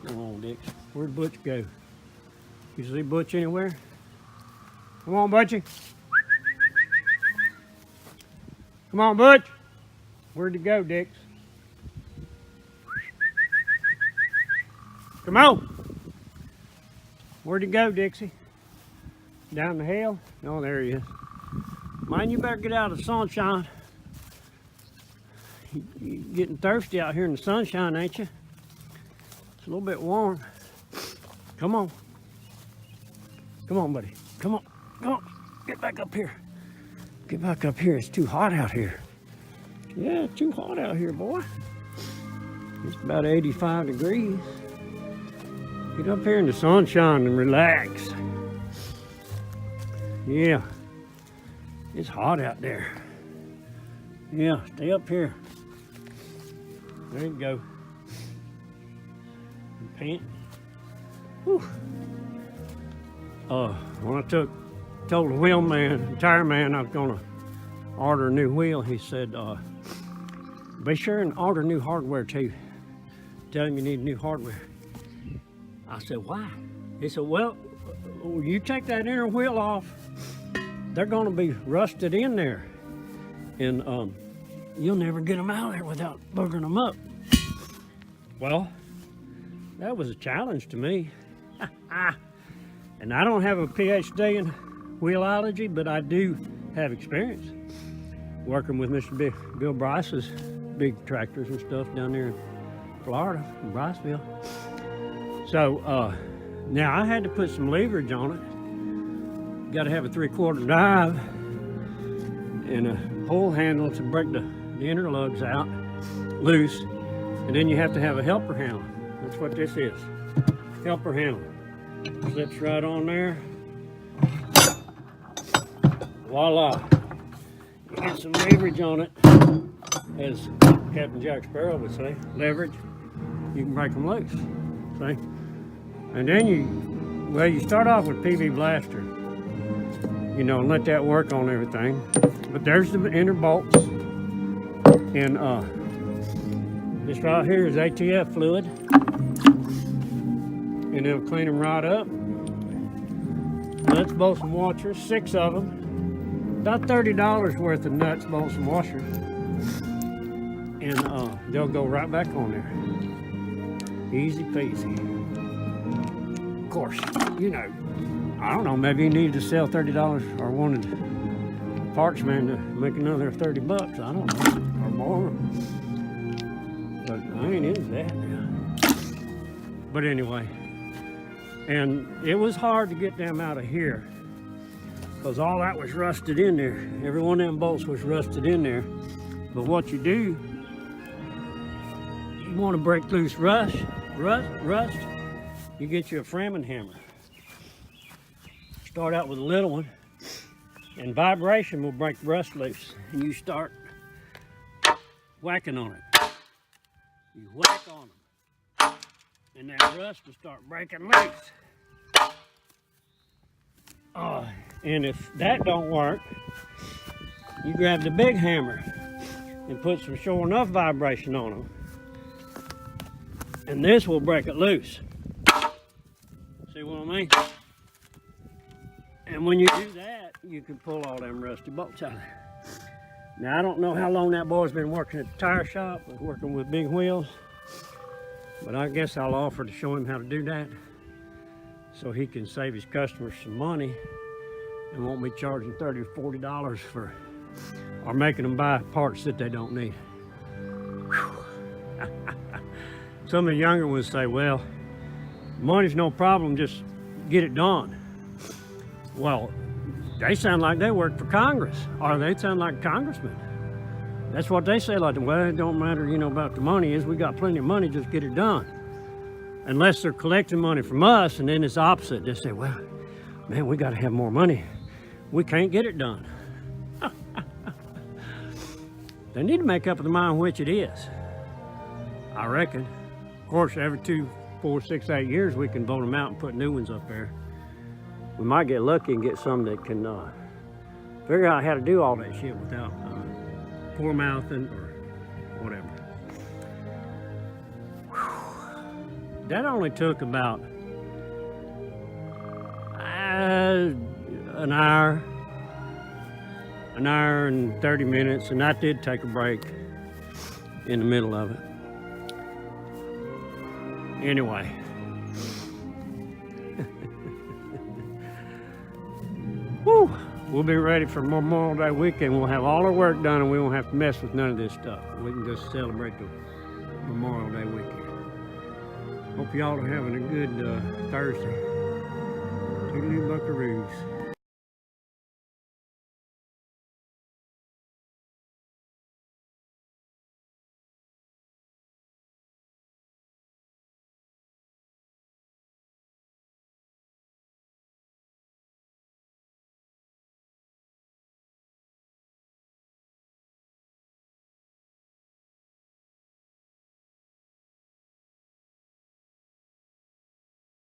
Come on, Dick. Where'd Butch go? You see Butch anywhere? Come on, Butchie. Come on, Butch. Where'd you go, Dix? Come on. Where'd you go, Dixie? Down the hill? Oh, there he is. Man, you better get out of the sunshine. You're getting thirsty out here in the sunshine, ain't you? It's a little bit warm. Come on. Come on, buddy. Come on. Come on. Get back up here. Get back up here. It's too hot out here. Yeah, it's too hot out here, boy. It's about 85 degrees. Get up here in the sunshine and relax. Yeah. It's hot out there. Yeah, stay up here. There you go. Paint. Whew. When I told the wheel man, tire man, I was gonna order a new wheel, he said, be sure and order new hardware too. Tell him you need new hardware. I said, why? He said, well, you take that inner wheel off, they're gonna be rusted in there. And you'll never get them out of there without buggering them up. Well, that was a challenge to me. And I don't have a PhD in wheelology, but I do have experience working with Mr. Bill Bryce's big tractors and stuff down there in Florida, in Bryceville. So now I had to put some leverage on it. Got to have a 3/4 drive and a pull handle to break the inner lugs out loose, and then you have to have a helper handle. That's what this is, helper handle. Slips right on there. Voila. You get some leverage on it, as Captain Jack Sparrow would say, leverage, you can break them loose, see? And then you start off with PV Blaster, you know, and let that work on everything. But there's the inner bolts, and this right here is ATF fluid, and it'll clean them right up. Nuts, bolts, and washers, 6 of them, about $30 worth of nuts, bolts, and washers, and they'll go right back on there, easy peasy. Of course, you know, I don't know, maybe you needed to sell $30 or wanted a parts man to make another 30 bucks, I don't know, or more. But I ain't into that now. But anyway, and it was hard to get them out of here because all that was rusted in there. Every one of them bolts was rusted in there. But what you do, you want to break loose rust, you get you a Framing hammer. Start out with a little one, and vibration will break rust loose. And you start whacking on it. You whack on them, and that rust will start breaking loose. And if that don't work, you grab the big hammer and put some sure enough vibration on them, and this will break it loose. See what I mean? And when you do that, you can pull all them rusty bolts out of there. Now, I don't know how long that boy's been working at the tire shop, working with big wheels, but I guess I'll offer to show him how to do that so he can save his customers some money and won't be charging $30 or $40 for, or making them buy parts that they don't need. Some of the younger ones say, well, money's no problem, just get it done. Well, they sound like they work for Congress, or they sound like congressmen. That's what they say, like, well, it don't matter, you know, about the money, is we got plenty of money, just get it done. Unless they're collecting money from us, and then it's opposite. They say, well, man, we got to have more money. We can't get it done. They need to make up their mind which it is, I reckon. Of course, every 2, 4, 6, 8 years, we can vote them out and put new ones up there. We might get lucky and get some that can figure out how to do all that shit without poor mouthing or whatever. Whew. That only took about an hour and 30 minutes, and I did take a break in the middle of it. Anyway. Woo! We'll be ready for Memorial Day weekend. We'll have all our work done and we won't have to mess with none of this stuff. We can just celebrate the Memorial Day weekend. Hope y'all are having a good Thursday. Toodaloo buckaroos.